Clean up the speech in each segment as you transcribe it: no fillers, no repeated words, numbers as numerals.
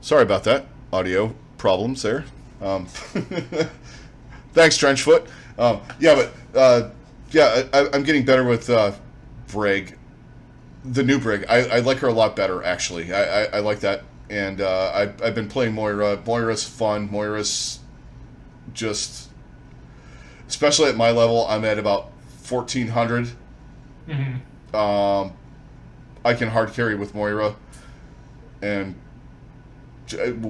Sorry about that. Audio problems there. Thanks, Trenchfoot. I'm getting better with Brig. The new Brig. I like her a lot better, actually. I like that. And I've been playing Moira. Moira's fun. Moira's just... Especially at my level, I'm at about 1,400. Mm-hmm. I can hard carry with Moira. And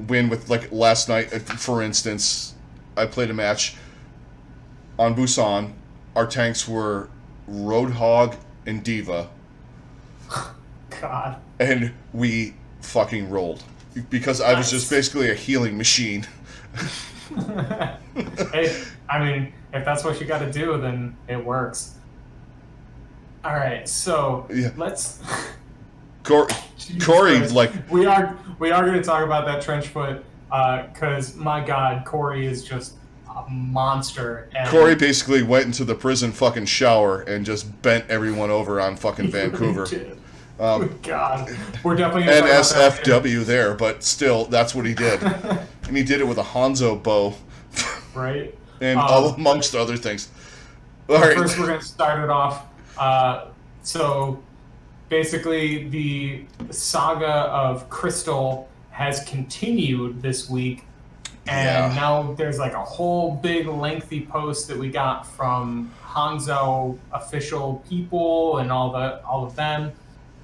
win with, like, last night, for instance, I played a match on Busan. Our tanks were Roadhog and Diva, God. and we fucking rolled because I was just basically a healing machine. Hey, I mean, if that's what you got to do, then it works. All right, so Yeah. let's. Jesus Corey, Christ. like, we are going to talk about that trench foot because my God, Corey is just a monster. And Corey basically went into the prison fucking shower and just bent everyone over on fucking Vancouver. God, we're definitely gonna talk about that NSFW there, but still, that's what he did. And he did it with a Hanzo bow. right? And amongst other things. All right. First, we're going to start it off. So, basically, the saga of Crystal has continued this week, and now there's like a whole big lengthy post that we got from Hangzhou official people and all of them,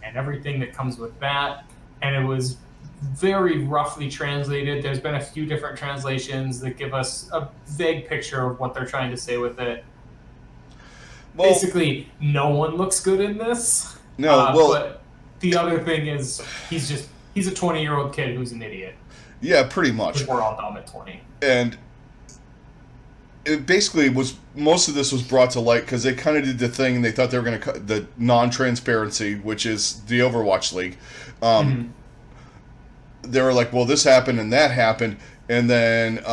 and everything that comes with that. And it was very roughly translated. There's been a few different translations that give us a vague picture of what they're trying to say with it. Well, basically, no one looks good in this. No, but the other thing is he's a 20-year-old kid who's an idiot. Yeah, pretty much. We're all dumb at 20. And it basically was, most of this was brought to light because they kind of did the thing, they thought they were going to cut the non-transparency, which is the Overwatch League. They were like, well, this happened and that happened, and then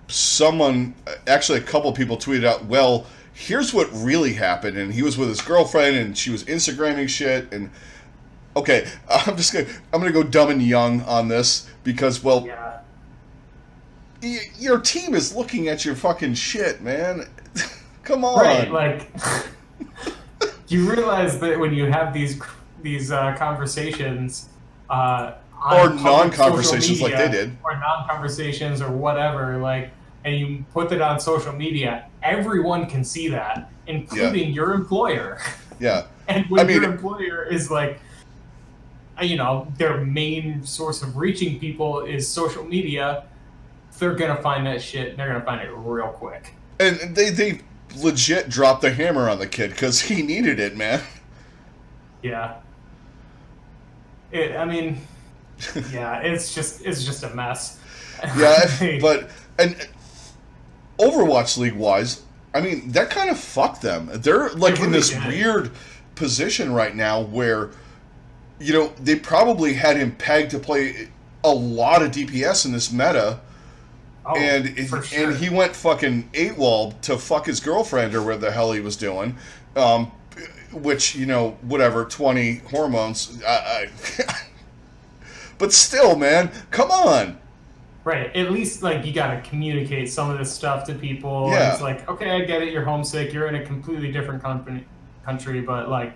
someone, actually a couple people tweeted out, well, here's what really happened, and he was with his girlfriend, and she was Instagramming shit, and okay, I'm gonna go dumb and young on this, because, well, your team is looking at your fucking shit, man. Come on. Right, like, you realize that when you have these conversations, or non-conversations like they did, or non-conversations or whatever, like, and you put it on social media, everyone can see that, including your employer. Yeah. And when your employer is like, their main source of reaching people is social media, they're gonna find that shit, and they're gonna find it real quick. And they legit dropped the hammer on the kid because he needed it, man. Yeah. It's just a mess. Yeah, but and Overwatch League wise, I mean, that kind of fucked them. They're like in this weird position right now where, they probably had him pegged to play a lot of DPS in this meta. Oh, for sure. And he went fucking AWOL to fuck his girlfriend or whatever the hell he was doing. Which, whatever, 20 hormones. But still, man, come on. Right. At least, like, you got to communicate some of this stuff to people. Yeah. It's like, okay, I get it. You're homesick. You're in a completely different country. But, like,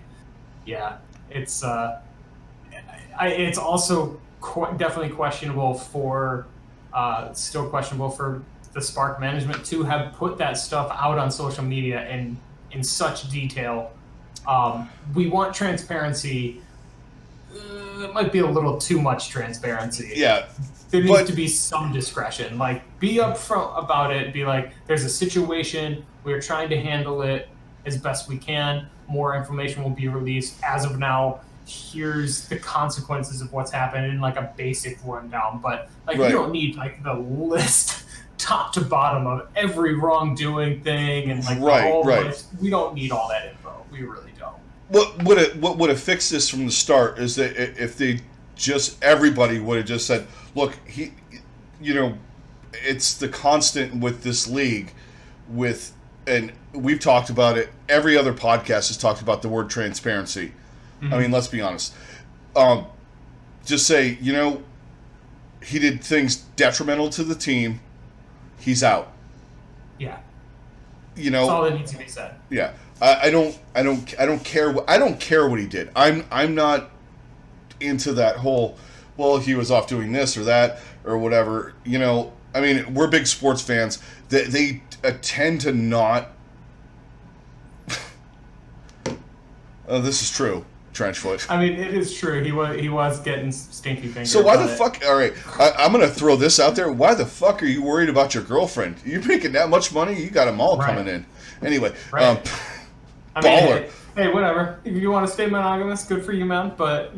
yeah, it's also definitely questionable for still questionable for the Spark management to have put that stuff out on social media in such detail. We want transparency. It might be a little too much transparency. Yeah. There needs to be some discretion. Like, be upfront about it. Be like, there's a situation. We're trying to handle it as best we can. More information will be released. As of now, here's the consequences of what's happened in, like, a basic rundown. But, like, you don't need, like, the list top to bottom of every wrongdoing thing and, like, the whole list. We don't need all that info. We really don't. What would have fixed this from the start is that if they everybody would have just said, look, it's the constant with this league and we've talked about it. Every other podcast has talked about the word transparency. Mm-hmm. I mean, let's be honest. Just say, he did things detrimental to the team. He's out. Yeah. You That's all know, that needs to be said. yeah. I don't care. I don't care what he did. I'm not into that whole. Well, he was off doing this or that or whatever. You know, I mean, we're big sports fans. They tend to not. Oh, this is true. Trenchfoot. I mean, it is true. He was getting stinky fingers. So why the fuck? All right, I'm gonna throw this out there. Why the fuck are you worried about your girlfriend? You're making that much money. You got them all coming in. Anyway, Right. baller. Hey, whatever. If you want to stay monogamous, good for you, man. But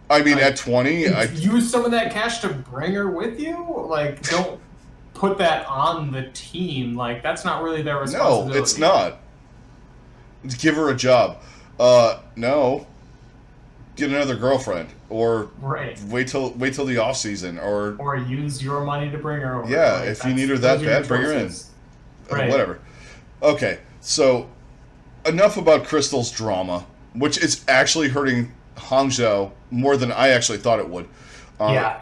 I mean, at 20, use some of that cash to bring her with you. Like, don't put that on the team. Like, that's not really their responsibility. no, it's not. Give her a job. No. Get another girlfriend, or Right. wait till the off season, Or use your money to bring her over. yeah, Like, if you need her that those are your bad, bring her in. choices. Right. Whatever. Okay, so enough about Crystal's drama, which is actually hurting Hangzhou more than I actually thought it would. Yeah.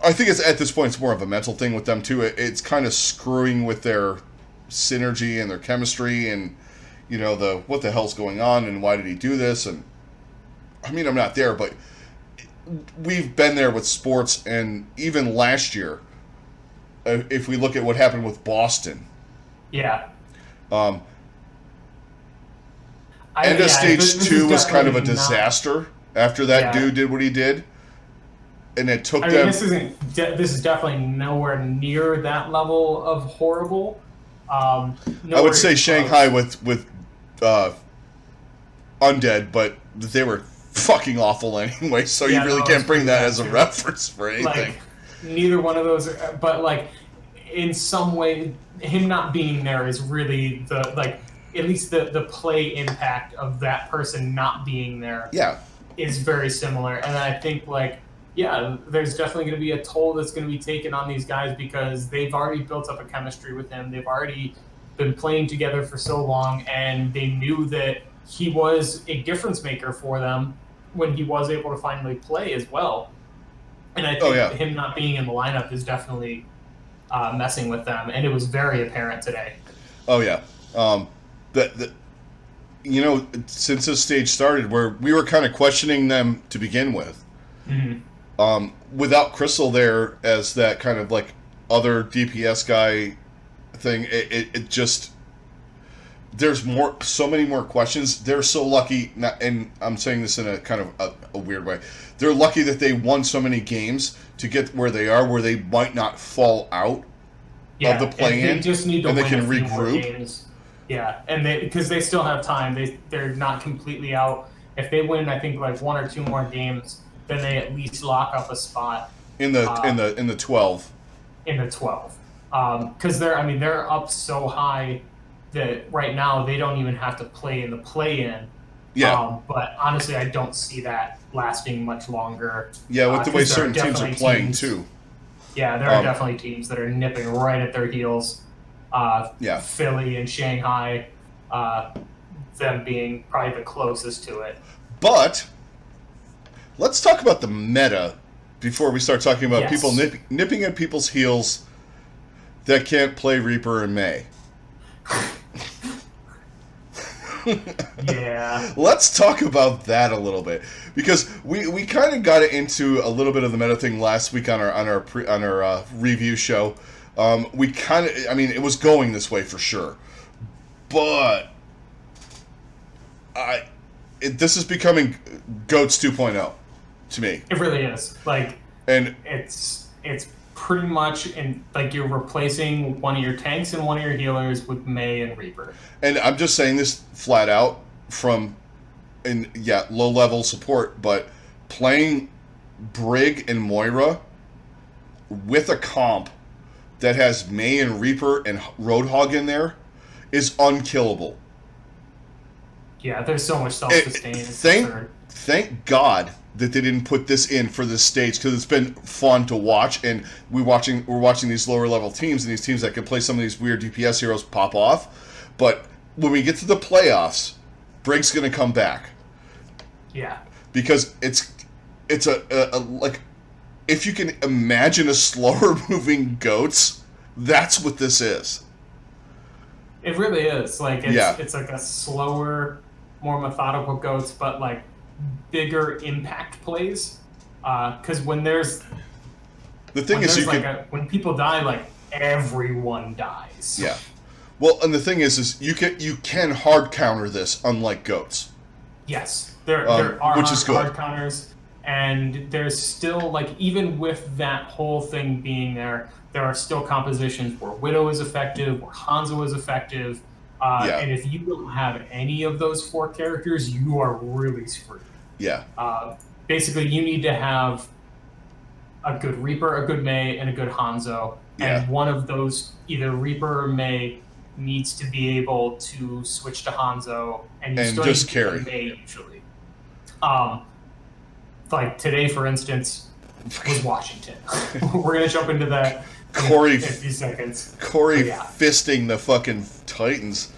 I think it's at this point it's more of a mental thing with them too. It's kind of screwing with their synergy and their chemistry, and the what the hell's going on and why did he do this? And I mean, I'm not there, but we've been there with sports, and even last year, if we look at what happened with Boston. Yeah. End of stage this 2 is was kind of a definitely not- disaster after that Yeah. dude did what he did. And it took I mean, them. this is definitely nowhere near that level of horrible. I would say Shanghai with Undead, but they were fucking awful anyway, so you really can't bring that as a reference for anything. Like, neither one of those, but like, in some way, him not being there is really at least the play impact of that person not being there Yeah. is very similar. And I think, there's definitely going to be a toll that's going to be taken on these guys because they've already built up a chemistry with him. They've already been playing together for so long, and they knew that he was a difference maker for them when he was able to finally play as well. And I think him not being in the lineup is definitely messing with them, and it was very apparent today. Oh, yeah. Since this stage started, where we were kind of questioning them to begin with, without Crystal there as that kind of like other DPS guy thing, it just there's so many more questions. They're so lucky, and I'm saying this in a kind of a weird way. They're lucky that they won so many games to get where they are, where they might not fall out of the play-in, they just need to and they win can a few more regroup. games. Yeah, and because they still have time. They're not completely out. If they win, I think like 1 or 2 more games, then they at least lock up a spot in the 12. In the 12, because they're up so high that right now they don't even have to play in the play-in. Yeah. But honestly, I don't see that lasting much longer. Yeah, with the way certain there teams are playing too. Yeah, there are definitely teams that are nipping right at their heels. Philly and Shanghai, them being probably the closest to it. But let's talk about the meta before we start talking about people nipping at people's heels that can't play Reaper in May. Yeah. Let's talk about that a little bit, because we kind of got into a little bit of the meta thing last week on our review show. It was going this way for sure, but this is becoming GOATS 2.0 to me. It really is. And it's pretty much you're replacing one of your tanks and one of your healers with Mei and Reaper. And I'm just saying this flat out low level support, but playing Brig and Moira with a comp that has Mei and Reaper and Roadhog in there is unkillable. Yeah, there's so much self-sustain. Thank God that they didn't put this in for this stage, because it's been fun to watch, and we're watching these lower level teams and these teams that can play some of these weird DPS heroes pop off. But when we get to the playoffs, Brig's going to come back. Yeah. Because it's if you can imagine a slower moving goats, that's what this is. It really is. Like Yeah. it's like a slower, more methodical goats, but like bigger impact plays. Because when there's The thing is, you like can when people die, like everyone dies. yeah. Well, and the thing is you can hard counter this, unlike goats. Yes, there are which is good. hard counters, and there's still like even with that whole thing being there are still compositions where Widow is effective, where Hanzo is effective, and if you don't have any of those 4 characters, you are really screwed. Yeah. Basically, you need to have a good Reaper, a good Mei, and a good Hanzo, and one of those, either Reaper or Mei, needs to be able to switch to Hanzo, and you still just need carry. Mei usually. Like today, for instance, was Washington. We're gonna jump into that Corey, in 50 seconds. Corey fisting the fucking Titans,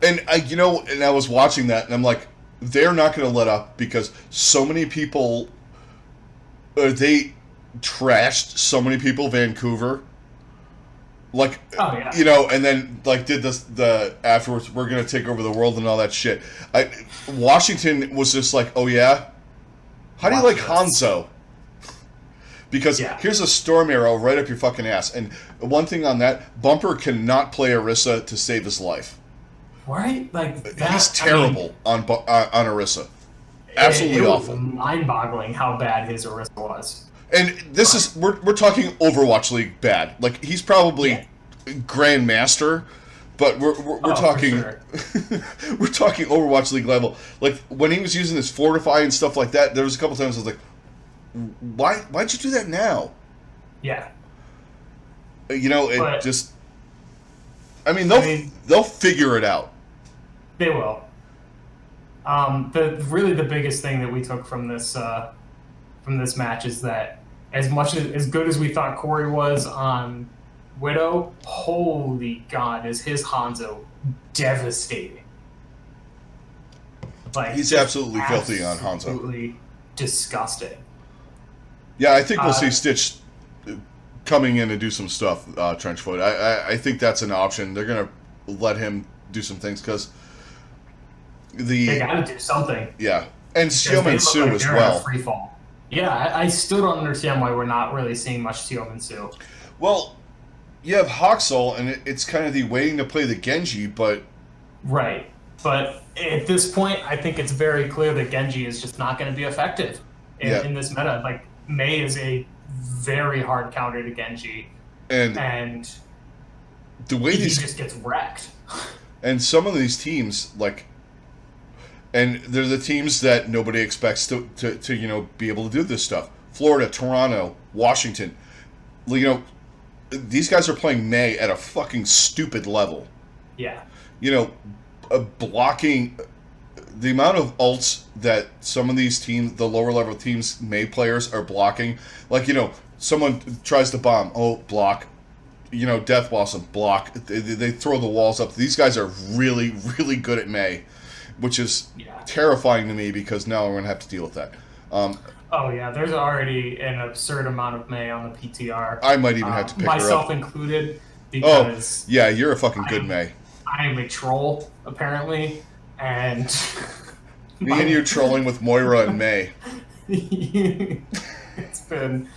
and I was watching that, and I'm like, they're not going to let up because so many people, they trashed so many people, Vancouver. Like, and then like did the afterwards, we're going to take over the world and all that shit. Washington was just like, oh yeah, how do you like Hanzo? Because here's a storm arrow right up your fucking ass. And one thing on that, Bumper cannot play Orisa to save his life. Right? Like that, he's terrible on Orisa. Absolutely awful. It was mind-boggling how bad his Orisa was. And this is we're talking Overwatch League bad. Like he's probably Grandmaster, but we're talking we're talking Overwatch League level. Like when he was using this Fortify and stuff like that, there was a couple times I was like, why'd you do that now? Yeah. Just. I mean, they'll figure it out. They will. The biggest thing that we took from this match is that as good as we thought Corey was on Widow, holy God, is his Hanzo devastating. Like he's absolutely filthy on Hanzo. Absolutely disgusting. Yeah, I think we'll see Stitch coming in and do some stuff, Trenchfoot. I think that's an option. They're going to let him do some things because they got to do something. Yeah, and Xiaomin Su as well. Free fall. Yeah, I still don't understand why we're not really seeing much Xiaomin Su. Well, you have Haxel, and it's kind of the waiting to play the Genji, but right. But at this point, I think it's very clear that Genji is just not going to be effective in this meta. Like Mei is a very hard counter to Genji, and the way he just gets wrecked. And some of these teams, like, and they're the teams that nobody expects to be able to do this stuff. Florida, Toronto, Washington, these guys are playing Mei at a fucking stupid level. Yeah. Blocking the amount of ults that some of these teams, the lower level teams, Mei players are blocking. Like, someone tries to bomb, block. Death Blossom, block. They throw the walls up. These guys are really, really good at Mei, which is terrifying to me because now I'm going to have to deal with that. There's already an absurd amount of Mei on the PTR. I might even have to pick her up. Myself included, because... Oh, yeah, you're a fucking good Mei. I am a troll, apparently, and... Me and you trolling with Moira and Mei. It's been...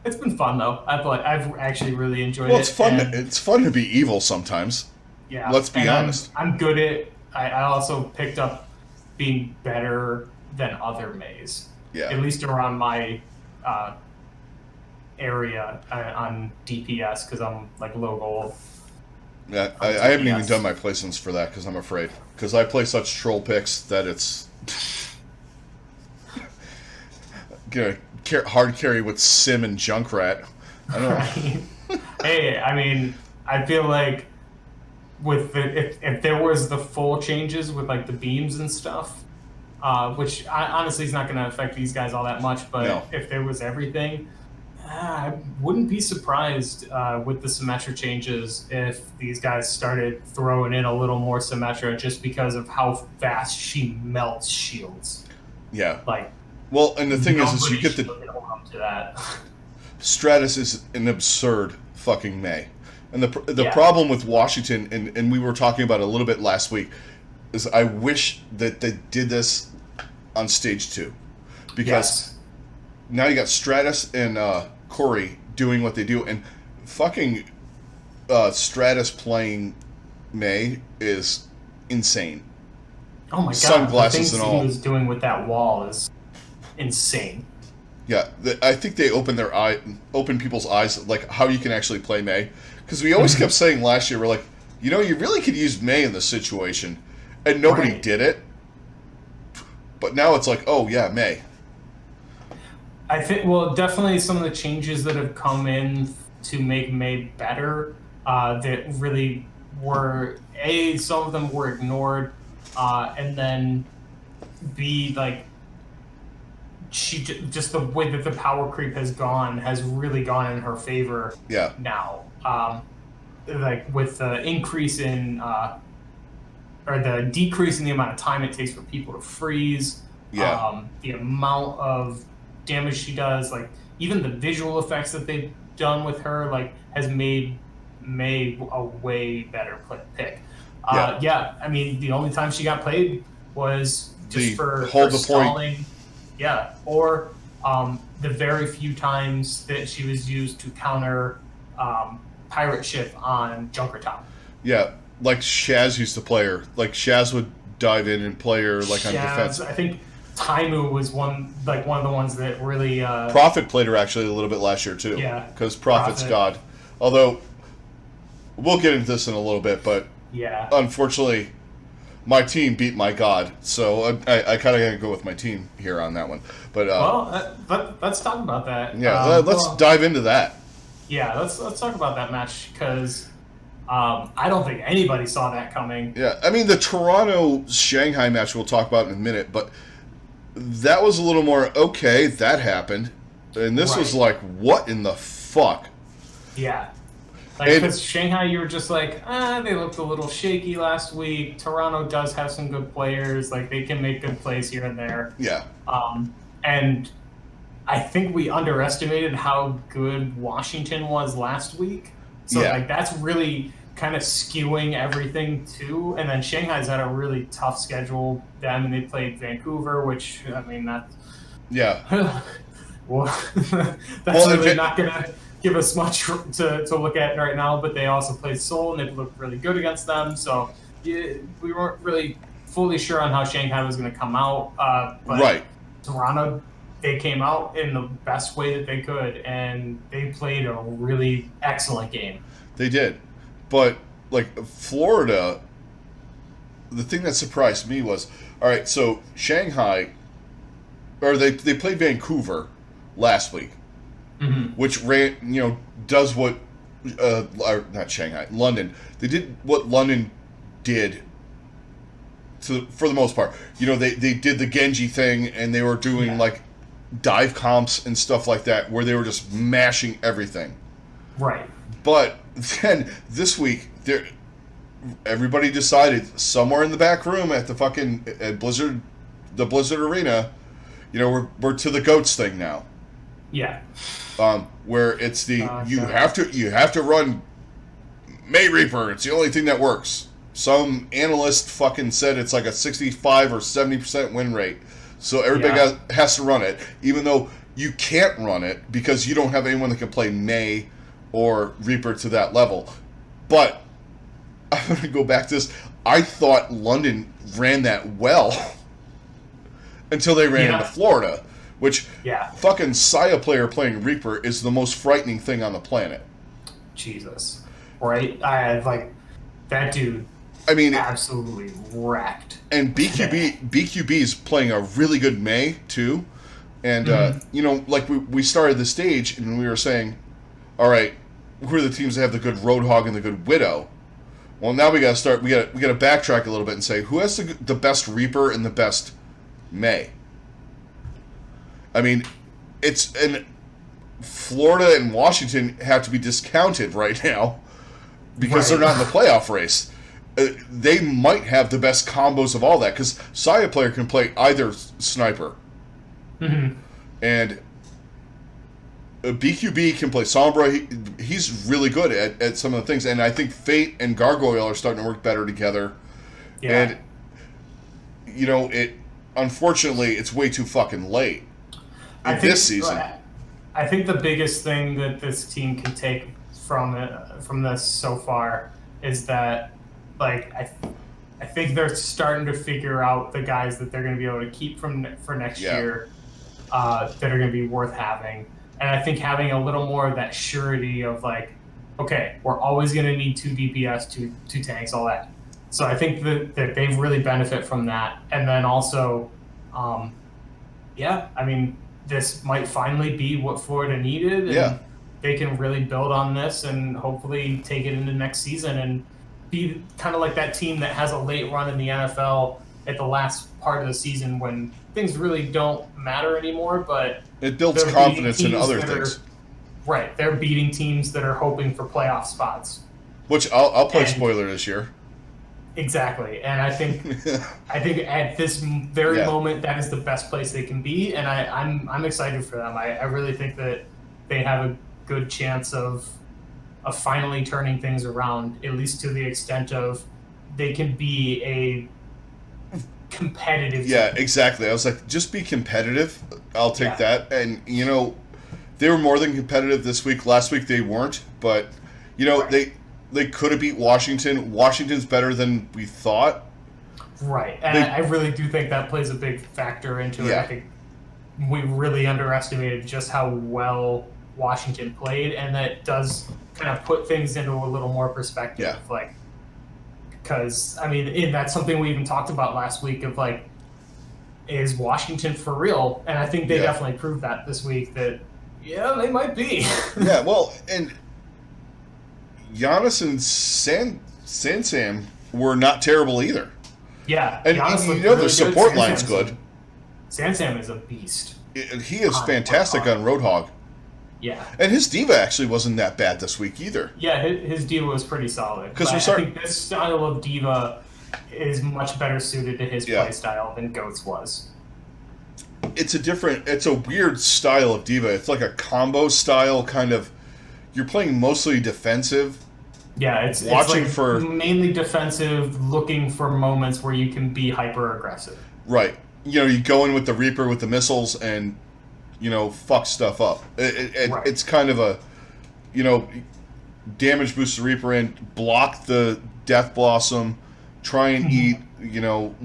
It's been fun though. I've actually really enjoyed it. Well, it's fun. It's fun to be evil sometimes. Yeah. Let's be honest. I'm good at. I also picked up being better than other Meis. Yeah. At least around my area on DPS because I'm like low gold. Yeah, I haven't even done my placements for that because I'm afraid. Because I play such troll picks that it's hard carry with Sim and Junkrat. I don't know. Hey, I mean, I feel like with if there was the full changes with like the beams and stuff, which honestly is not going to affect these guys all that much, but if there was everything, I wouldn't be surprised with the Symmetra changes if these guys started throwing in a little more Symmetra just because of how fast she melts shields. Yeah. Like, Well, and the thing is you Nobody get should the hold up to that. Stratus is an absurd fucking May. And the Yeah. problem with Washington, and we were talking about it a little bit last week, is I wish that they did this on stage 2. Because Yes. now you got Stratus and Corey doing what they do, and fucking Stratus playing May is insane. Oh my god, Sunglasses the things and all. he was doing with that wall is insane. Yeah, I think they open people's eyes, like how you can actually play May. Because we always kept saying last year, we're like, you really could use May in this situation, and nobody Right. did it. But now it's like, oh yeah, May. I think, well, definitely some of the changes that have come in to make May better, that really were, A, some of them were ignored, and then B, like, just the way that the power creep has gone has really gone in her favor Yeah. now. Like, with the increase in, or the decrease in the amount of time it takes for people to freeze, Yeah. the amount of damage she does, like even the visual effects that they've done with her, like has made May a way better pick. Yeah, I mean the only time she got played was just for hold the stalling. point. Yeah, or the very few times that she was used to counter pirate ship on Junkertown. Yeah, like Shaz used to play her. Like Shaz would dive in and play her like on defense. I think Taimu was one of the ones that really. Prophet played her actually a little bit last year too. Yeah, because Prophet's Prophet. God. Although we'll get into this in a little bit, but Yeah. unfortunately, my team beat my God, so I kind of gotta go with my team here on that one. But Let's talk about that. yeah, let's dive into that. Yeah, let's talk about that match because I don't think anybody saw that coming. Yeah, I mean the Toronto Shanghai match we'll talk about in a minute, but that was a little more okay. That happened, and this was like, what in the fuck? Yeah. Like, because Shanghai, you were just like, they looked a little shaky last week. Toronto does have some good players. Like, they can make good plays here and there. Yeah. And I think we underestimated how good Washington was last week. So, Yeah. like, that's really kind of skewing everything, too. And then Shanghai's had a really tough schedule. Then they played Vancouver, which, I mean, that's... Yeah. well, that's really not going to give us much to look at right now, but they also played Seoul, and they looked really good against them. So we weren't really fully sure on how Shanghai was going to come out. But Toronto, they came out in the best way that they could, and they played a really excellent game. They did. But, like, Florida, the thing that surprised me was, all right, so Shanghai, or they played Vancouver last week, which does what, or not Shanghai, London. They did what London did for the most part. They did the Genji thing, and they were doing, like, dive comps and stuff like that, where they were just mashing everything. Right. But then this week, everybody decided somewhere in the back room at the fucking Blizzard Arena, we're to the goats thing now. Yeah. Where it's the you have to run May Reaper. It's the only thing that works. Some analyst fucking said it's like a 65 or 70% win rate, so everybody has to run it, even though you can't run it because you don't have anyone that can play May or Reaper to that level. But I'm going to go back to this. I thought London ran that well until they ran into Florida, which fucking Saya player playing Reaper is the most frightening thing on the planet. Jesus. Right? That dude, I mean, absolutely wrecked. And BQB is playing a really good May, too. And, like we started the stage and we were saying, all right, who are the teams that have the good Roadhog and the good Widow? Well, now we got to backtrack a little bit and say, who has the best Reaper and the best May? I mean, and Florida and Washington have to be discounted right now because they're not in the playoff race. They might have the best combos of all that because Saya player can play either sniper. Mm-hmm. And BQB can play Sombra. He's really good at some of the things. And I think Fate and Gargoyle are starting to work better together. Yeah. And, unfortunately, it's way too fucking late this season. I think the biggest thing that this team can take from this so far is that, like, I think they're starting to figure out the guys that they're going to be able to keep for next year that are going to be worth having. And I think having a little more of that surety of, like, okay, we're always going to need 2 DPS, two tanks, all that. So I think that they really benefit from that. And then also, this might finally be what Florida needed. And they can really build on this and hopefully take it into next season and be kind of like that team that has a late run in the NFL at the last part of the season when things really don't matter anymore, but it builds confidence in other things. Right. They're beating teams that are hoping for playoff spots. Which I'll play spoiler this year. Exactly. And I think at this very moment that is the best place they can be, and I'm excited for them. I really think that they have a good chance of finally turning things around, at least to the extent of they can be a competitive team. Team. Exactly. I was like, just be competitive. I'll take that. And, they were more than competitive this week. Last week they weren't. But, they could have beat Washington. Washington's better than we thought. Right. And I really do think that plays a big factor into it. I think we really underestimated just how well Washington played, and that does kind of put things into a little more perspective. Because, that's something we even talked about last week of, like, is Washington for real? And I think they definitely proved that this week that, they might be. And Giannis and Sansam were not terrible either. Yeah. And the support line's good. Sansam is a beast. He is fantastic on Roadhog. Yeah. And his diva actually wasn't that bad this week either. Yeah, his diva was pretty solid. I think this style of diva is much better suited to his play style than Goats was. It's a weird style of diva. It's like a combo style kind of. You're playing mostly defensive. Yeah, it's mainly defensive, looking for moments where you can be hyper aggressive. Right. You go in with the Reaper with the missiles and fuck stuff up. It's kind of a, damage boost the Reaper in, block the Death Blossom, try and eat,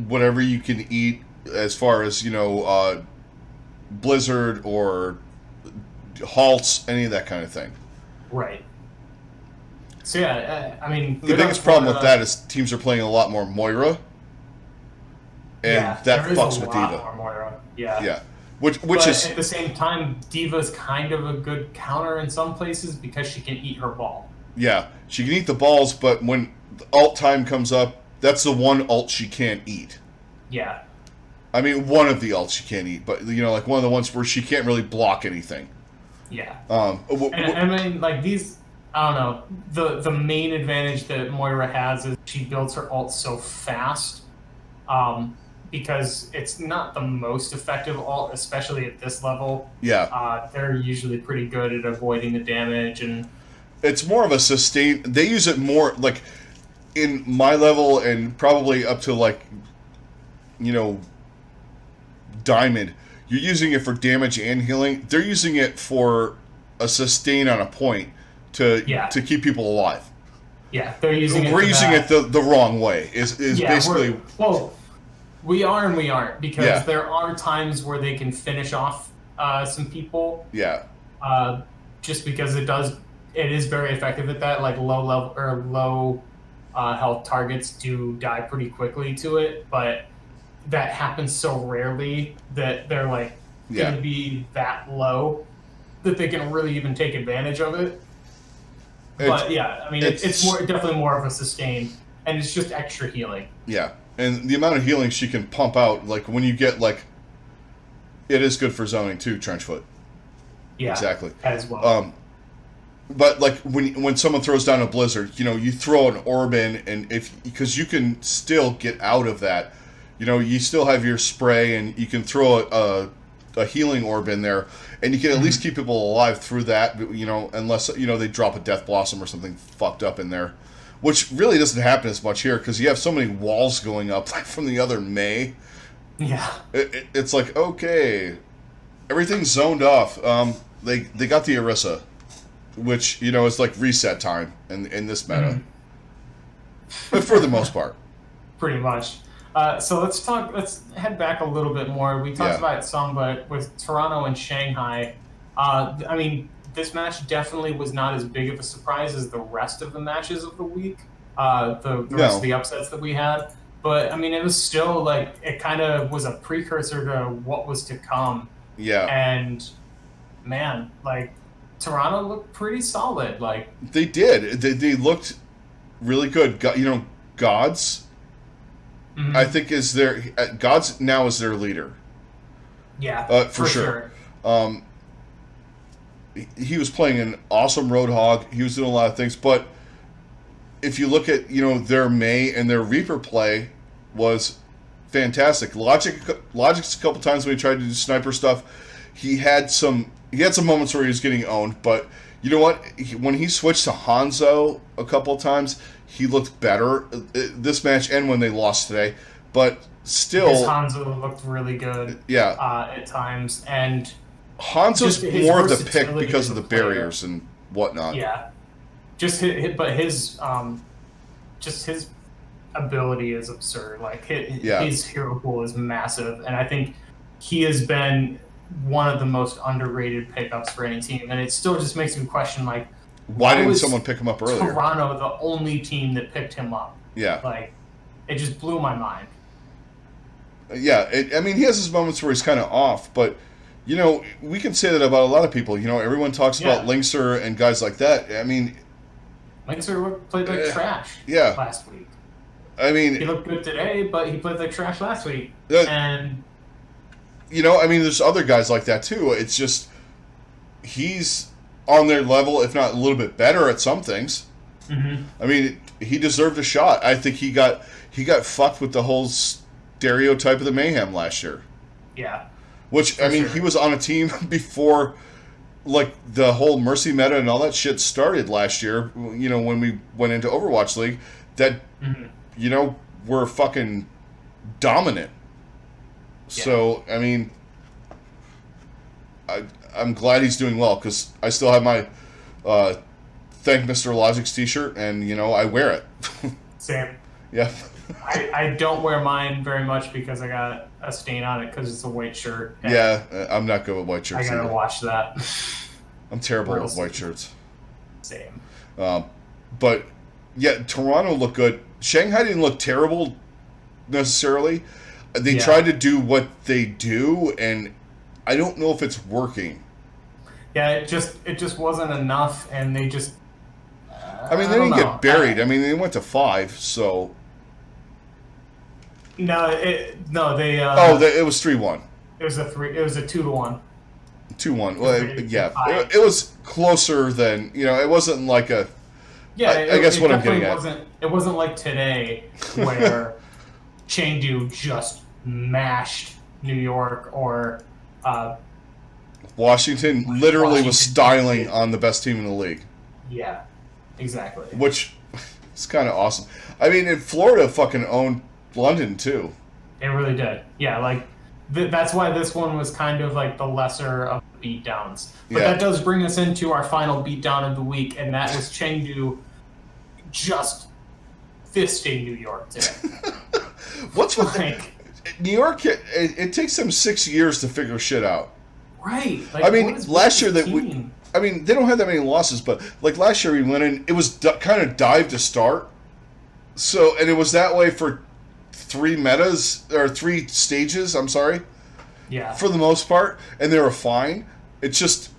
whatever you can eat as far as, Blizzard or halts, any of that kind of thing. Right. So, the biggest problem with that is teams are playing a lot more Moira, and that fucks with Diva. More Moira. Yeah. Yeah. But at the same time, Diva's kind of a good counter in some places because she can eat her ball. Yeah, she can eat the balls, but when the ult time comes up, that's the one ult she can't eat. Yeah. One of the ults she can't eat, but like one of the ones where she can't really block anything. Yeah. These. I don't know. The main advantage that Moira has is she builds her ult so fast. Because it's not the most effective ult, especially at this level. Yeah. They're usually pretty good at avoiding the damage, and it's more of a sustain. They use it more like in my level and probably up to like Diamond. You're using it for damage and healing. They're using it for a sustain on a point to keep people alive. Yeah, they're using it. We're using it the wrong way. Is basically we are and we aren't, because there are times where they can finish off some people. Yeah. Just because it is very effective at that. Like low health targets do die pretty quickly to it, but that happens so rarely that they're like going to be that low that they can really even take advantage of it. But it's definitely more of a sustain, and it's just extra healing. Yeah. And the amount of healing she can pump out, like when you get it is good for zoning too, Trenchfoot. Yeah, exactly. As well. But like when someone throws down a blizzard, you throw an orb in, and because you can still get out of that, you still have your spray, and you can throw a healing orb in there, and you can at least keep people alive through that. Unless they drop a Death Blossom or something fucked up in there, which really doesn't happen as much here because you have so many walls going up like from the other May. Yeah, it's like okay, everything's zoned off. They got the Orisa, which is like reset time in this meta, but for the most part, pretty much. So let's head back a little bit more. We talked about it some, but with Toronto and Shanghai, I mean, this match definitely was not as big of a surprise as the rest of the matches of the week, the rest of the upsets that we had. But, I mean, it was still, like, it kind of was a precursor to what was to come. Yeah. And, man, like, Toronto looked pretty solid. Like they did. They looked really good. Gods, I think, is their... Gods now is their leader. Yeah, for sure. He was playing an awesome Roadhog. He was doing a lot of things, but... If you look at their May and their Reaper play was fantastic. Logic's a couple times when he tried to do sniper stuff, he had some moments where he was getting owned. But you know what? When he switched to Hanzo a couple of times, he looked better this match and when they lost today. But still, his Hanzo looked really good. Yeah, at times, and Hanzo's more of the pick because of the barriers and whatnot. Yeah. But his ability is absurd. Like his hero pool is massive, and I think he has been one of the most underrated pickups for any team. And it still just makes me question, like, why didn't someone pick him up earlier? Toronto, the only team that picked him up. Yeah, like it just blew my mind. Yeah, I mean, he has his moments where he's kind of off, but. We can say that about a lot of people. Everyone talks about Linkser and guys like that. I mean, Linkser played like trash last week. I mean... He looked good today, but he played like trash last week. And... I mean, there's other guys like that, too. It's just... He's on their level, if not a little bit better at some things. Mm-hmm. I mean, he deserved a shot. I think he got fucked with the whole stereotype of the Mayhem last year. Yeah. Which, I mean, he was on a team before... Like, the whole Mercy meta and all that shit started last year, when we went into Overwatch League, that, were fucking dominant. Yeah. So, I mean, I'm glad he's doing well, because I still have my Thank Mr. Logic's t-shirt, and, I wear it. Same. Yeah. I don't wear mine very much because I got a stain on it because it's a white shirt. Yeah, I'm not good with white shirts. I gotta wash that. I'm terrible with white shirts. Same. But, yeah, Toronto looked good. Shanghai didn't look terrible, necessarily. They tried to do what they do, and I don't know if it's working. Yeah, it just wasn't enough, and they just... I mean, they didn't get buried. I mean, they went to 5, so... No, they. it was 3-1. It was a 2-1. 2-1. Well, it was closer than it wasn't like a. Yeah, I guess what I'm getting at. It wasn't like today where Chengdu just mashed New York or. Washington literally was styling on the best team in the league. Yeah, exactly. Which is kind of awesome. I mean, in Florida, fucking owned London too. It really did. Yeah, like that's why this one was kind of like the lesser of the beatdowns. But that does bring us into our final beatdown of the week, and that was Chengdu just fisting New York today. What's with New York? It takes them 6 years to figure shit out. Right. Like, I mean, last year they don't have that many losses, but like last year we went in, it was kind of dive to start. So, and it was that way for 3 stages, I'm sorry. Yeah. For the most part, and they were fine. It's just,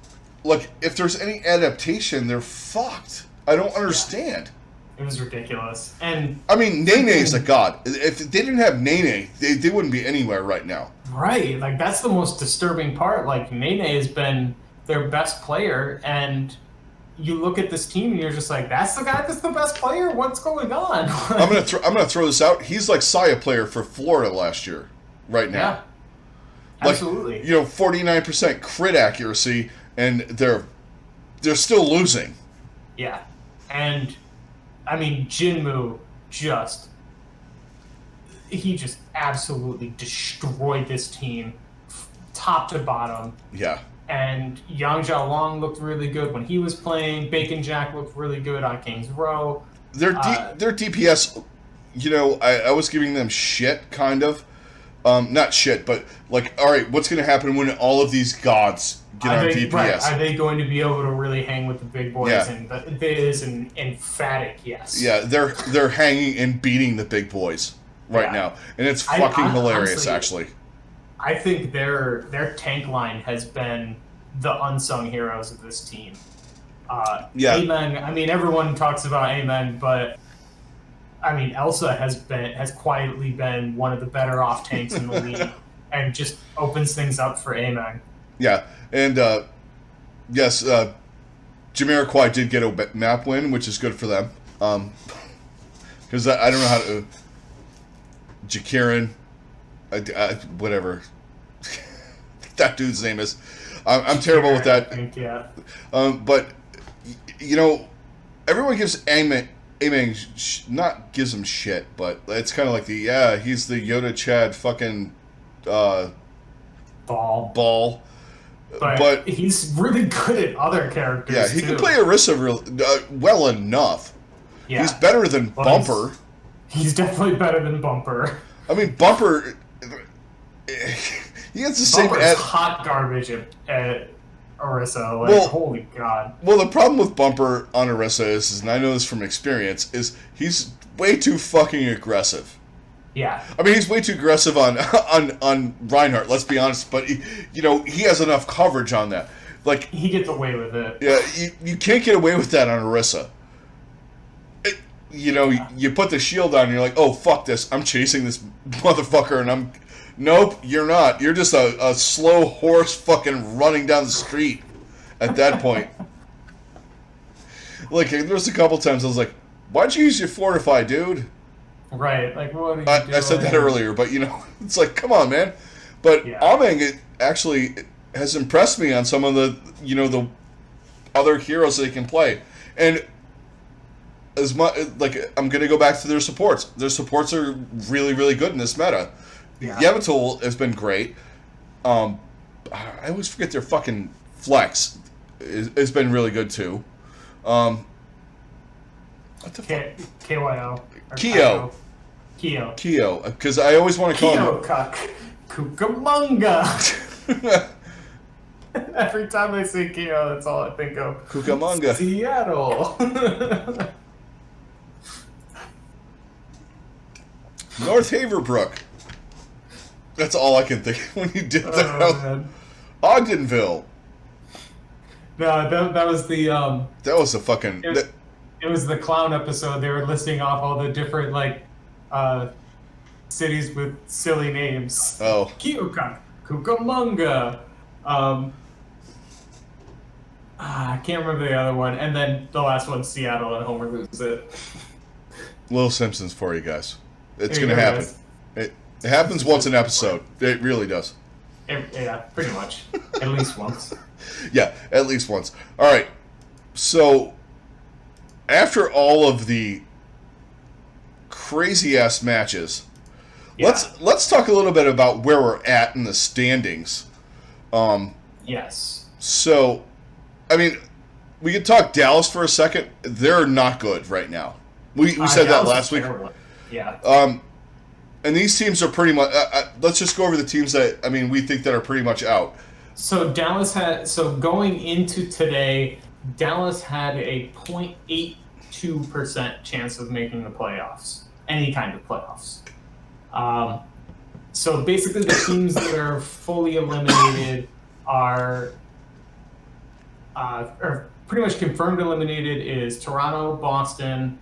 like, if there's any adaptation, they're fucked. I don't understand. It was ridiculous. And I mean, Nene is a god. If they didn't have Nene, they wouldn't be anywhere right now. Right. Like, that's the most disturbing part. Like, Nene has been their best player, and you look at this team and you're just like, that's the guy that's the best player? What's going on? I'm gonna throw this out. He's like Saya player for Florida last year, right now. Absolutely. 49% crit accuracy, and they're still losing. Yeah. And, I mean, Jinmu he just absolutely destroyed this team top to bottom. Yeah. And Yang Xiaolong looked really good when he was playing. Bacon Jack looked really good on King's Row. Their DPS, I was giving them shit, kind of. Not shit, but like, all right, what's going to happen when all of these gods get on DPS? Right. Are they going to be able to really hang with the big boys? Yeah. And it is an emphatic yes. Yeah, they're hanging and beating the big boys right now, and it's fucking hilarious, actually. I think their tank line has been the unsung heroes of this team. Amen. I mean, everyone talks about Amen, but I mean, Elsa has quietly been one of the better off tanks in the league, and just opens things up for Amen. Yeah, and yes, Jamiroquai did get a map win, which is good for them. Because I don't know how to. Jakirin, whatever that dude's name is. I'm terrible with that. Yeah. But everyone gives Aiming not gives him shit, but it's kind of like he's the Yoda Chad fucking ball. But he's really good at other characters. Yeah, he can play Orisa well enough. Yeah. He's better than Bumper. He's definitely better than Bumper. I mean, Bumper. He has the same. Bumper's hot garbage at Orisa. Holy God. Well, the problem with Bumper on Orisa is, and I know this from experience, is he's way too fucking aggressive. Yeah. I mean, he's way too aggressive on Reinhardt. Let's be honest, but he has enough coverage on that. Like, he gets away with it. Yeah, you can't get away with that on Orisa. You put the shield on and you're like, oh, fuck this. I'm chasing this motherfucker and nope, you're not. You're just a slow horse fucking running down the street at that point. Like, there was a couple times I was like, why'd you use your Fortify, dude? Right, like, what are you doing? I said that earlier, but, it's like, come on, man. But Ameng actually has impressed me on some of the, the other heroes they can play. And as much I'm going to go back to their supports. Their supports are really, really good in this meta. Yeah. Yamato has been great. I always forget their fucking flex. It's been really good too. What the fuck? KYO. Kyo. Because I always want to call him Cucamonga. Every time I say Kyo, that's all I think of. Cucamonga. Seattle. North Haverbrook. That's all I can think of when you did that. Ogdenville. No, that was the that was the fucking. It was the clown episode. They were listing off all the different cities with silly names. Oh. Keokuk, Cucamonga. I can't remember the other one, and then the last one's Seattle, and Homer loses it. Little Simpsons for you guys. It's going to happen. It happens once an episode. It really does. Yeah, pretty much. At least once. Yeah, at least once. All right. So, after all of the crazy-ass matches, let's talk a little bit about where we're at in the standings. Yes. So, I mean, we could talk Dallas for a second. They're not good right now. We said that last week. Yeah. And these teams are pretty much. Let's just go over the teams that we think that are pretty much out. So going into today, Dallas had a 0.82% chance of making the playoffs, any kind of playoffs. So basically, the teams that are fully eliminated are pretty much confirmed eliminated is Toronto, Boston.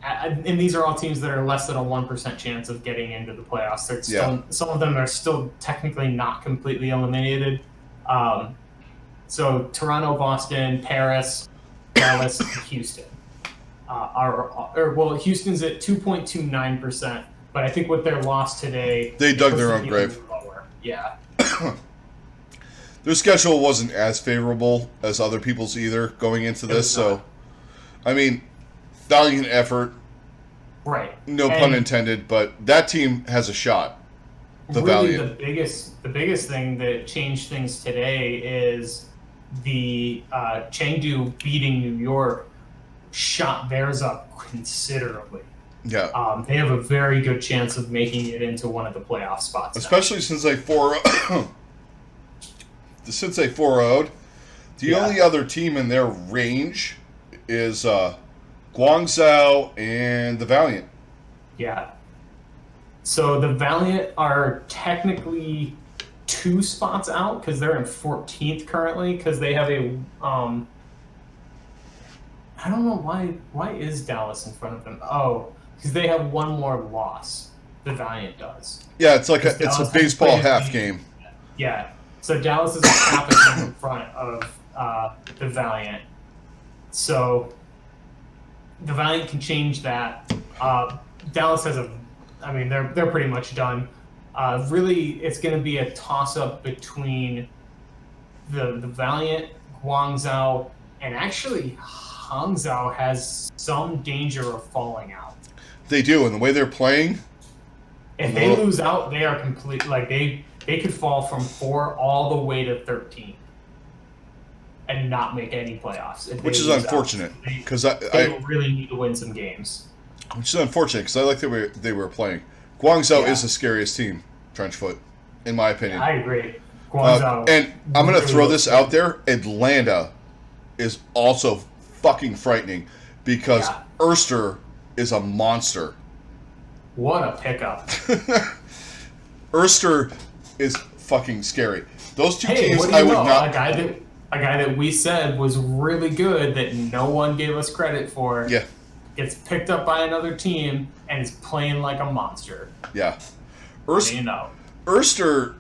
And these are all teams that are less than a 1% chance of getting into the playoffs. Some of them are still technically not completely eliminated. So Toronto, Boston, Paris, Dallas, Houston. Houston's at 2.29%, but I think with their loss today, they dug their own grave. Lower. Yeah. Their schedule wasn't as favorable as other people's either going into this, so I mean, valiant effort. Right. No pun intended, but that team has a shot. The really Valiant. the biggest thing that changed things today is the Chengdu beating New York shot theirs up considerably. Yeah. They have a very good chance of making it into one of the playoff spots. Especially since they 4-0'd. The only other team in their range is Guangzhou and the Valiant. Yeah. So the Valiant are technically 2 spots out because they're in 14th currently because they have a I don't know why is Dallas in front of them? Oh, because they have one more loss. The Valiant does. Yeah, it's like it's a baseball half game. Yeah. So Dallas is a half a game in front of the Valiant. So the Valiant can change that. Dallas has they're pretty much done. Really, it's going to be a toss-up between the Valiant, Guangzhou, and actually Hangzhou has some danger of falling out. They do, and the way they're playing... If they lose out, they are complete. Like, they could fall from 4 all the way to 13 and not make any playoffs. Which is unfortunate, because they really need to win some games. Which is unfortunate, because I like the way they were playing. Guangzhou is the scariest team, Trenchfoot, in my opinion. I agree. Guangzhou. And I'm going to throw this out there. Atlanta is also fucking frightening, because Erster is a monster. What a pickup. Erster is fucking scary. Those two teams, what do you I would know? not... A guy that we said was really good that no one gave us credit for. Yeah. Gets picked up by another team and is playing like a monster. Yeah. Erster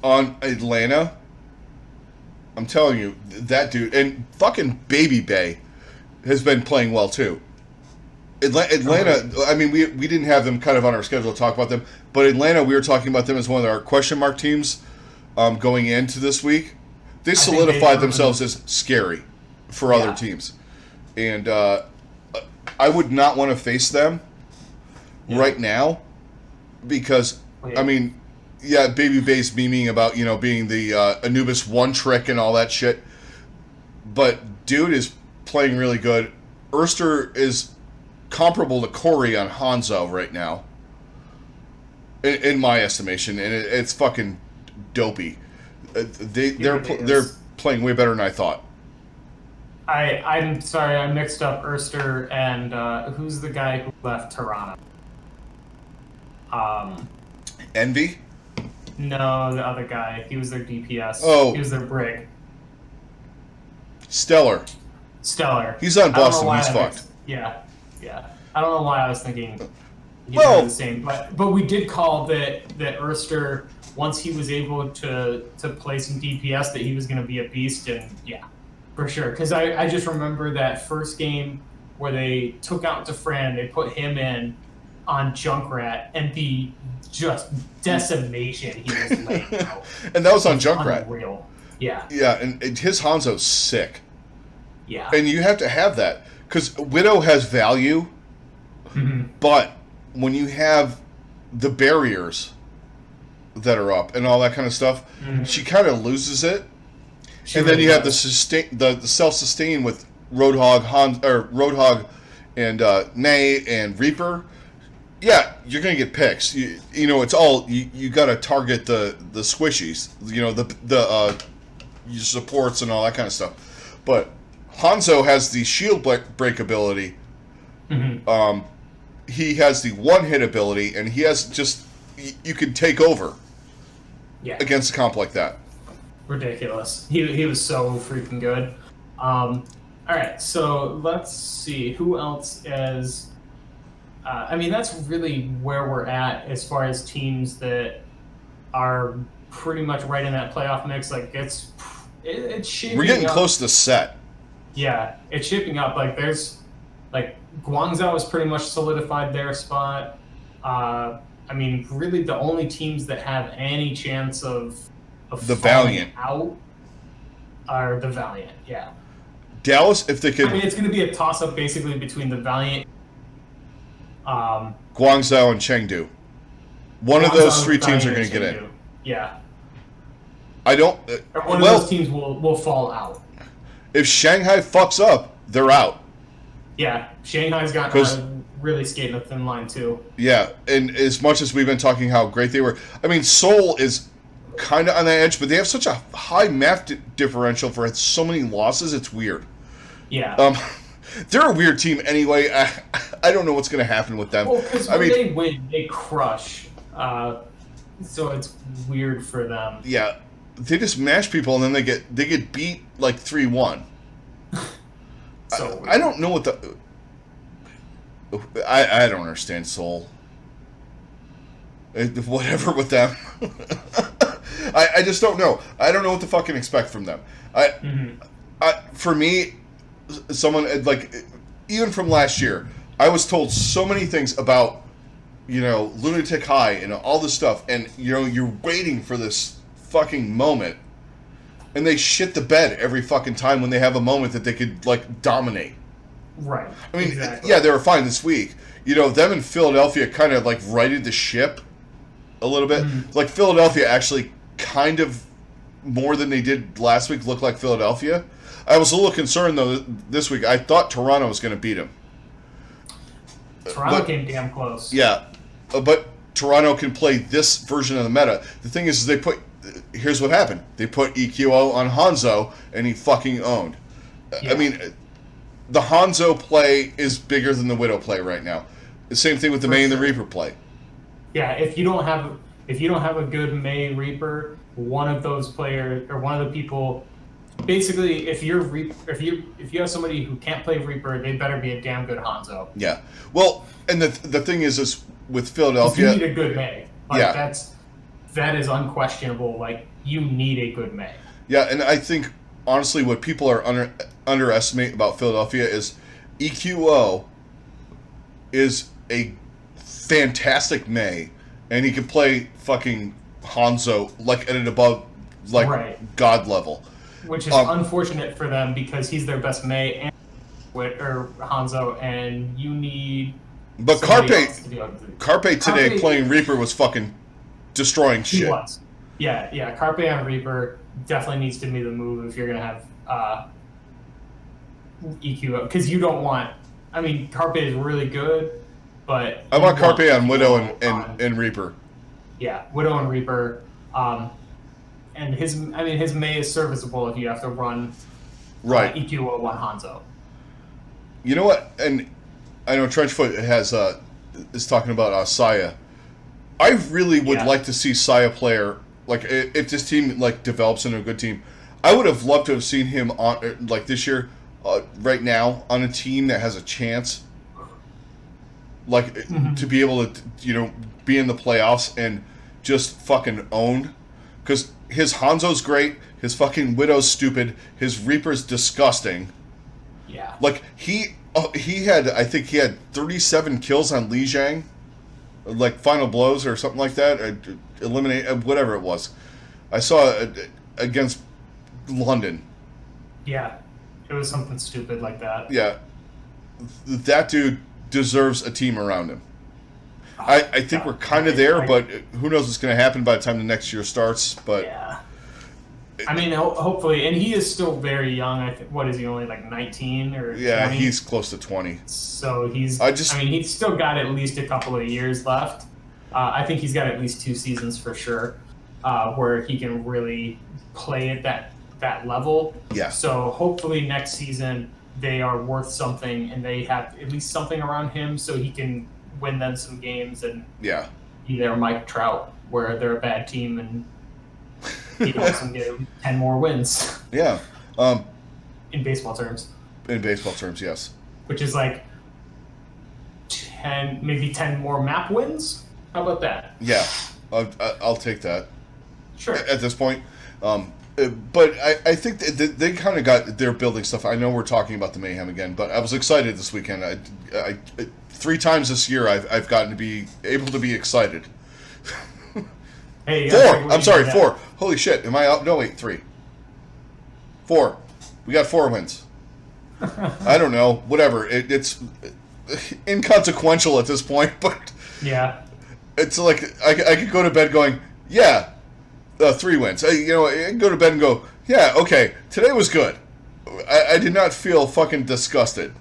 on Atlanta, I'm telling you, that dude, and fucking Baby Bay has been playing well too. Atlanta, I mean, we didn't have them kind of on our schedule to talk about them, but Atlanta, we were talking about them as one of our question mark teams going into this week. They solidified themselves as scary for other teams. And I would not want to face them right now because, I mean, Baby Bay's memeing about, being the Anubis one trick and all that shit. But dude is playing really good. Erster is comparable to Corey on Hanzo right now, in my estimation, and it's fucking dopey. They're playing way better than I thought. I'm sorry, I mixed up Erster and who's the guy who left Toronto? Envy? No, the other guy. He was their DPS. Oh, he was their brig. Stellar. He's on Boston. He's fucked. Yeah. I don't know why I was thinking the same, but we did call that Erster, once he was able to play some DPS, that he was going to be a beast, and for sure. Because I just remember that first game where they took out Defran, they put him in on Junkrat, and the just decimation he was laying out. And that was on Junkrat. Unreal. Yeah. Yeah, and his Hanzo's sick. Yeah. And you have to have that. Because Widow has value, but when you have the barriers that are up and all that kind of stuff, she kind of loses it. And then you have the self-sustain with Roadhog and Nay and Reaper. Yeah, you're gonna get picks. It's all you got to target the squishies. The your supports and all that kind of stuff. But Hanzo has the shield break ability. He has the one-hit ability, and he has just... You can take over against a comp like that. Ridiculous. He was so freaking good. All right, so let's see. Who else is... that's really where we're at as far as teams that are pretty much right in that playoff mix. Like, it's shaping We're getting up. close to set. Yeah, it's shaping up. Like, there's... Like, Guangzhou has pretty much solidified their spot. I mean, really the only teams that have any chance of the Valiant out are the Valiant. Yeah. Dallas, if they could. I mean, it's going to be a toss-up basically between the Valiant, Guangzhou and Chengdu. One of those three teams are going to get in. Yeah. I don't. One of those teams will fall out. If Shanghai fucks up, they're out. Yeah, Shanghai's got really skating a thin line too. Yeah, and as much as we've been talking how great they were, I mean, Seoul is kind of on the edge, but they have such a high map differential for so many losses. It's weird. Yeah. They're a weird team anyway. I don't know what's going to happen with them. Well, because when they win, they crush. So it's weird for them. Yeah, they just mash people and then they get beat like 3-1. So I don't know what the. I don't understand Seoul. Whatever with them. I just don't know. I don't know what to fucking expect from them. For me, someone like even from last year, I was told so many things about Lunatic High and all this stuff, and you're waiting for this fucking moment, and they shit the bed every fucking time when they have a moment that they could like dominate. Right. I mean, exactly. Yeah, they were fine this week. Them in Philadelphia kind of like righted the ship a little bit. Mm-hmm. Like Philadelphia actually kind of more than they did last week looked like Philadelphia. I was a little concerned though this week. I thought Toronto was going to beat them. Toronto came damn close. Yeah, but Toronto can play this version of the meta. The thing is here's what happened. They put EQO on Hanzo, and he fucking owned. Yeah. I mean, the Hanzo play is bigger than the Widow play right now. The same thing with the May and the Reaper play. Yeah, if you don't have a good May Reaper, one of those players or one of the people, basically, if you have somebody who can't play Reaper, they better be a damn good Hanzo. Yeah. Well, and the thing is with Philadelphia, you need a good May. That is unquestionable. Like, you need a good May. Yeah, and I think honestly, what people are underestimate about Philadelphia is EQO is a fantastic May, and he can play fucking Hanzo like at an above God level. Which is unfortunate for them because he's their best May and Hanzo, and you need. But Carpe today playing Reaper was fucking destroying shit. He was. Yeah. Carpe on Reaper definitely needs to be the move if you're gonna have EQ up, because you don't want. I mean, Carpe is really good, but I want Carpe on Widow and Reaper. Yeah, Widow and Reaper. And his May is serviceable if you have to run EQO on Hanzo. You know what? And I know Trenchfoot is talking about Saya. I really would like to see Saya player, like if this team like develops into a good team. I would have loved to have seen him on like this year, right now on a team that has a chance, like to be able to be in the playoffs and just fucking own. Because his Hanzo's great, his fucking Widow's stupid, his Reaper's disgusting. Yeah. Like, he had 37 kills on Li Jiang, like final blows or something like that, eliminate, whatever it was. I saw it against London. Yeah, it was something stupid like that. Yeah. That dude deserves a team around him. I think we're kind of there, but who knows what's going to happen by the time the next year starts. But yeah, I mean, hopefully, and he is still very young. I think, what is he, only like 19 or? Yeah, 20? He's close to 20. So he's. He's still got at least a couple of years left. I think he's got at least 2 seasons for sure, where he can really play at that level. Yeah. So hopefully next season they are worth something, and they have at least something around him, so he can win them some games and be their Mike Trout, where they're a bad team and he helps them get 10 more wins. Yeah. In baseball terms. In baseball terms, yes. Which is like 10 more map wins. How about that? Yeah, I'll take that. Sure. At this point. But I think they kind of got their building stuff. I know we're talking about the Mayhem again, but I was excited this weekend. I 3 times this year I've gotten to be able to be excited. Hey, you gotta 4. take what I'm you sorry, can 4. Holy shit. Am I out? No, wait, 3. 4. We got 4 wins. I don't know. Whatever. It's inconsequential at this point, but Yeah. it's like I could go to bed going, yeah, 3 wins. I can go to bed and go, yeah, okay, today was good. I did not feel fucking disgusted.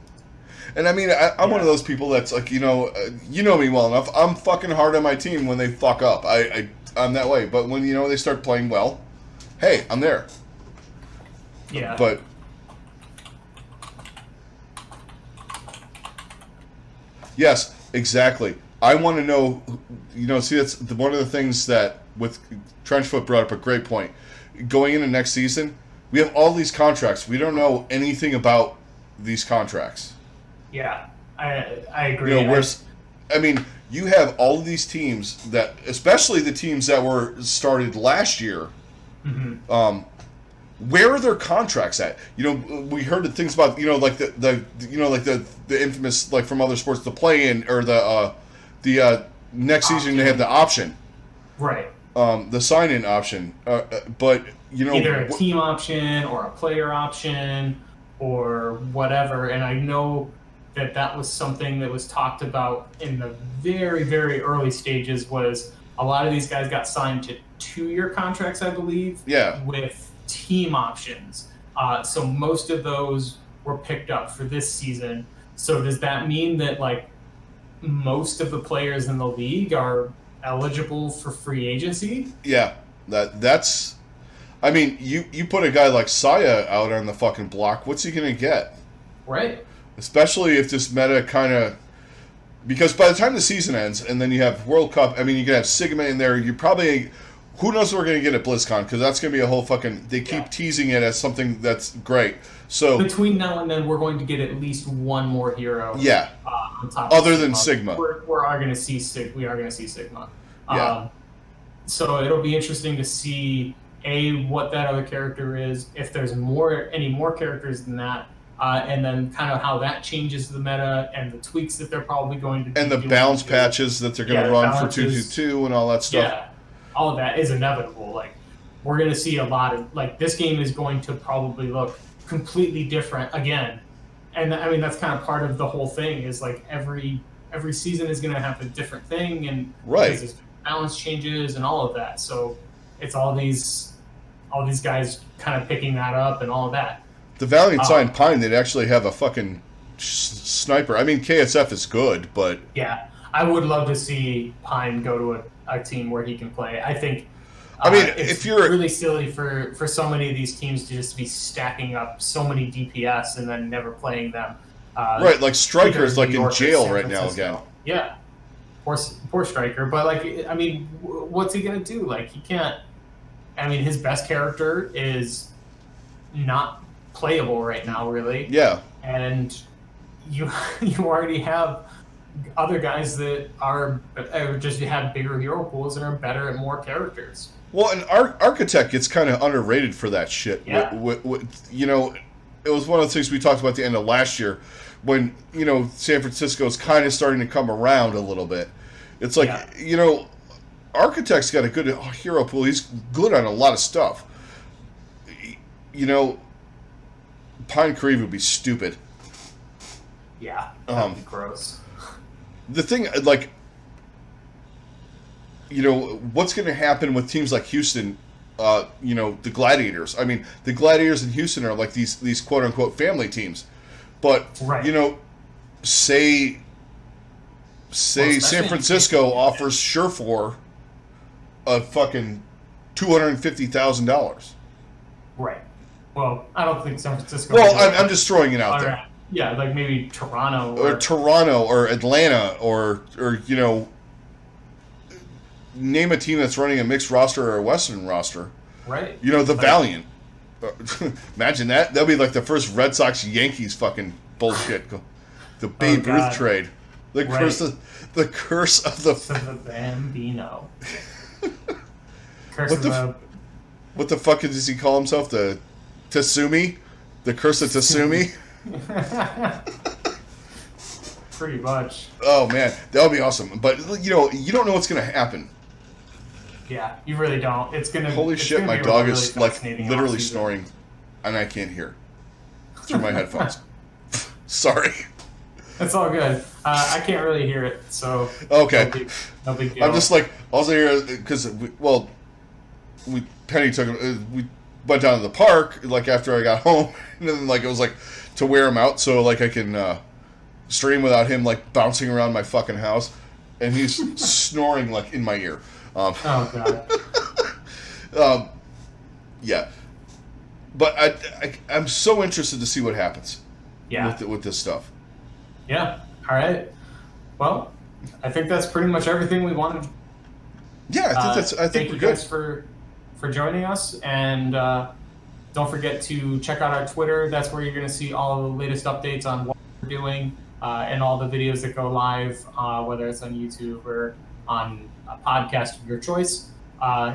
And I mean, I'm one of those people that's like, you know me well enough. I'm fucking hard on my team when they fuck up. I'm that way. But when, they start playing well, hey, I'm there. Yeah. But yes, exactly. I want to know, see, that's one of the things that with Trenchfoot brought up a great point. Going into next season, we have all these contracts. We don't know anything about these contracts. Yeah, I agree. I mean, you have all of these teams that, especially the teams that were started last year. Mm-hmm. Where are their contracts at? We heard the things about like the infamous, like, from other sports, the play-in or the next season they have the option, right? The sign-in option, but either a team option or a player option or whatever. And I know that was something that was talked about in the very, very early stages. Was a lot of these guys got signed to 2-year contracts, I believe. Yeah. With team options. So most of those were picked up for this season. So does that mean that, like, most of the players in the league are eligible for free agency? Yeah, that's. I mean, you put a guy like Saya out on the fucking block. What's he gonna get? Right. Especially if this meta kind of. Because by the time the season ends, and then you have World Cup, I mean, you can have Sigma in there. You probably. Who knows what we're going to get at BlizzCon? Because that's going to be a whole fucking... They keep teasing it as something that's great. So between now and then, we're going to get at least one more hero. Yeah. On top other of than Sigma. We are going to see Sigma. Yeah. So it'll be interesting to see, what that other character is, if there's any more characters than that, and then kind of how that changes the meta and the tweaks that they're probably going to do. And the balance patches that they're going to run for 2-2-2 and all that stuff. Yeah. All of that is inevitable. Like, we're going to see a lot of, like, this game is going to probably look completely different again. And I mean, that's kind of part of the whole thing, is like every season is going to have a different thing, and because balance changes and all of that. So it's all these guys kind of picking that up and all of that. The Valiant signed Pine, they'd actually have a fucking sniper. I mean, KSF is good, but yeah, I would love to see Pine go to a team where he can play. I think. I mean, it's if you're really silly for so many of these teams to just be stacking up so many DPS and then never playing them. Right, like Striker's like in jail right now again. Yeah, poor Striker. But, like, I mean, what's he gonna do? Like, he can't. I mean, his best character is not playable right now, really. Yeah, and you already have other guys that are just have bigger hero pools and are better at more characters. Well, and Architect gets kind of underrated for that shit. Yeah. It was one of the things we talked about at the end of last year when, San Francisco is kind of starting to come around a little bit. It's like, Architect's got a good hero pool. He's good on a lot of stuff. Pine Creeve would be stupid. Yeah, that'd be gross. The thing, like, what's going to happen with teams like Houston, the Gladiators? I mean, the Gladiators in Houston are like these quote-unquote family teams. But, say San Francisco offers Surefour a fucking $250,000. Right. Well, I don't think San Francisco... Well, I'm just throwing it out there. Yeah, like maybe Toronto. Or Toronto or Atlanta or name a team that's running a mixed roster or a Western roster. Right. The Valiant. Imagine that. That'll be like the first Red Sox-Yankees fucking bullshit. The Babe Ruth trade. The curse of the Bambino. What the fuck does he call himself? The Tatsumi? The curse of Tatsumi? Pretty much. Oh man, that would be awesome. But you don't know what's going to happen. Yeah, you really don't. Holy shit, my dog is like literally snoring, and I can't hear through my headphones. Sorry. It's all good. I can't really hear it, so okay. No big deal. I'm just like also here because Penny took we went down to the park like after I got home, and then like it was like to wear him out so like I can stream without him like bouncing around my fucking house, and he's snoring like in my ear. Oh god. Yeah, but I'm so interested to see what happens. Yeah. With this stuff. Yeah. All right. Well, I think that's pretty much everything we wanted. Yeah, I think thank we're you good. Guys for joining us, and don't forget to check out our Twitter. That's where you're going to see all the latest updates on what we're doing and all the videos that go live, whether it's on YouTube or on a podcast of your choice.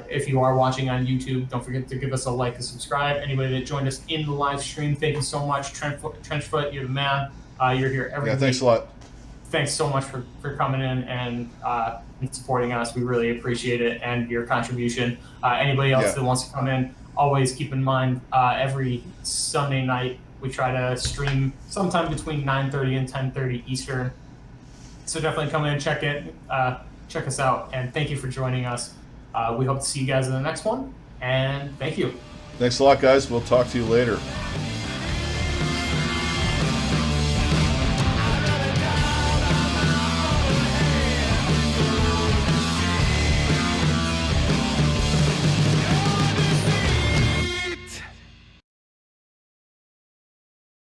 If you are watching on YouTube, don't forget to give us a like and subscribe. Anybody that joined us in the live stream, thank you so much. Trenchfoot, you're the man. You're here every week. Thanks a lot. Thanks so much for coming in and supporting us. We really appreciate it and your contribution. Anybody else that wants to come in, always keep in mind every Sunday night we try to stream sometime between 9:30 and 10:30 Eastern. So definitely come in and check us out. And thank you for joining us. We hope to see you guys in the next one. And thank you. Thanks a lot, guys. We'll talk to you later.